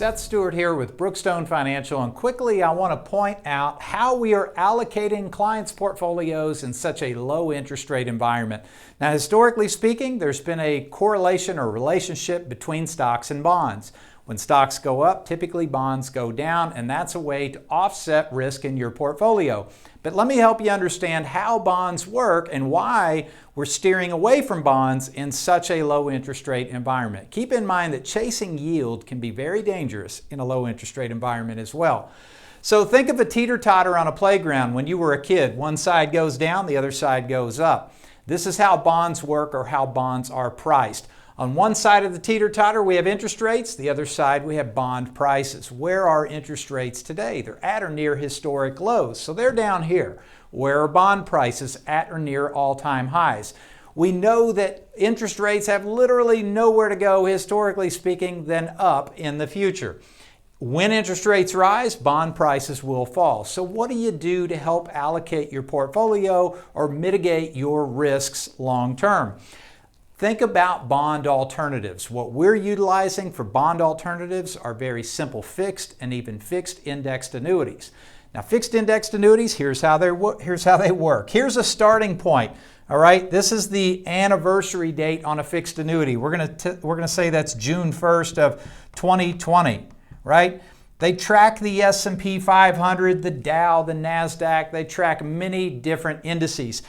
Seth Stewart here with Brookstone Financial, and quickly I want to point out how we are allocating clients' portfolios in such a low interest rate environment. Now, historically speaking, there's been a correlation or relationship between stocks and bonds. When stocks go up, typically bonds go down, and that's a way to offset risk in your portfolio. But let me help you understand how bonds work and why we're steering away from bonds in such a low interest rate environment. Keep in mind that chasing yield can be very dangerous in a low interest rate environment as well. So think of a teeter-totter on a playground. When you were a kid, one side goes down, the other side goes up. This is how bonds work or how bonds are priced. On one side of the teeter-totter, we have interest rates. The other side, we have bond prices. Where are interest rates today? They're at or near historic lows, so they're down here. Where are bond prices? At or near all-time highs. We know that interest rates have literally nowhere to go, historically speaking, than up in the future. When interest rates rise, bond prices will fall. So what do you do to help allocate your portfolio or mitigate your risks long-term? Think about bond alternatives. What we're utilizing for bond alternatives are very simple fixed and even fixed indexed annuities. Now, fixed indexed annuities, here's how they work. Here's a starting point. All right, this is the anniversary date on a fixed annuity. We're gonna say that's June 1st of 2020, right? They track the S&P 500, the Dow, the NASDAQ. They track many different indices.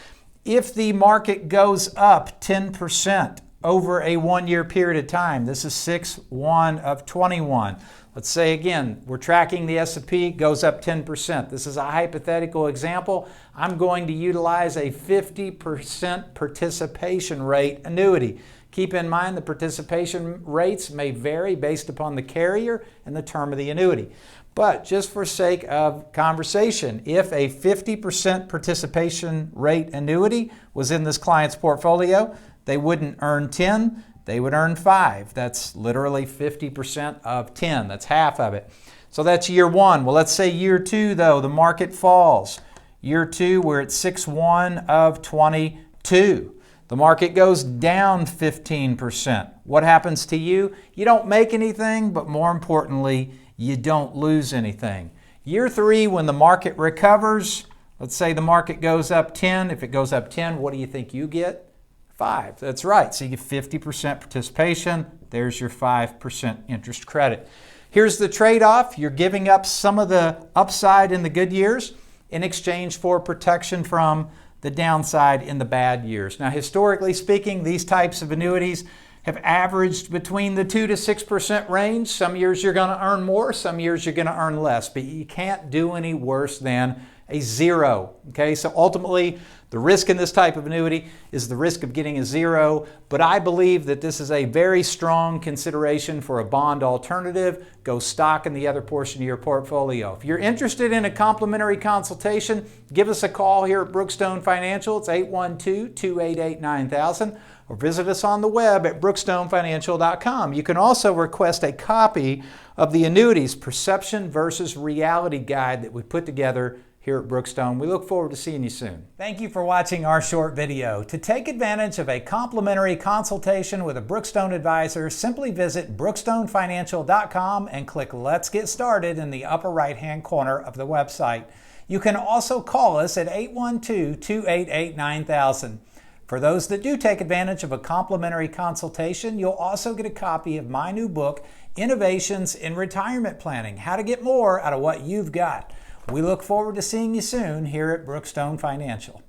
If the market goes up 10% over a one-year period of time, this is 6/1 of 21. Let's say again, we're tracking the S&P, goes up 10%. This is a hypothetical example. I'm going to utilize a 50% participation rate annuity. Keep in mind the participation rates may vary based upon the carrier and the term of the annuity. But just for sake of conversation, if a 50% participation rate annuity was in this client's portfolio, they wouldn't earn 10, they would earn 5. That's literally 50% of 10. That's half of it. So that's year one. Well, let's say year two, though, the market falls. Year two, we're at 6/1 of 22. The market goes down 15%. What happens to you? You don't make anything, but more importantly, you don't lose anything. Year three, when the market recovers, let's say the market goes up 10. If it goes up 10, what do you think you get? 5. That's right. So you get 50% participation. There's your 5% interest credit. Here's the trade-off. You're giving up some of the upside in the good years in exchange for protection from the downside in the bad years. Now, historically speaking, these types of annuities have averaged between the 2 to 6% range. Some years you're going to earn more, some years you're going to earn less, but you can't do any worse than a 0. Okay, so ultimately the risk in this type of annuity is the risk of getting a 0, but I believe that this is a very strong consideration for a bond alternative. Go stock in the other portion of your portfolio. If you're interested in a complimentary consultation, give us a call here at Brookstone Financial. It's 812-288-9000. or visit us on the web at brookstonefinancial.com. You can also request a copy of the Annuities Perception versus Reality Guide that we put together here at Brookstone. We look forward to seeing you soon. Thank you for watching our short video. To take advantage of a complimentary consultation with a Brookstone advisor, simply visit brookstonefinancial.com and click Let's Get Started in the upper right-hand corner of the website. You can also call us at 812-288-9000. For those that do take advantage of a complimentary consultation, you'll also get a copy of my new book, Innovations in Retirement Planning: How to Get More Out of What You've Got. We look forward to seeing you soon here at Brookstone Financial.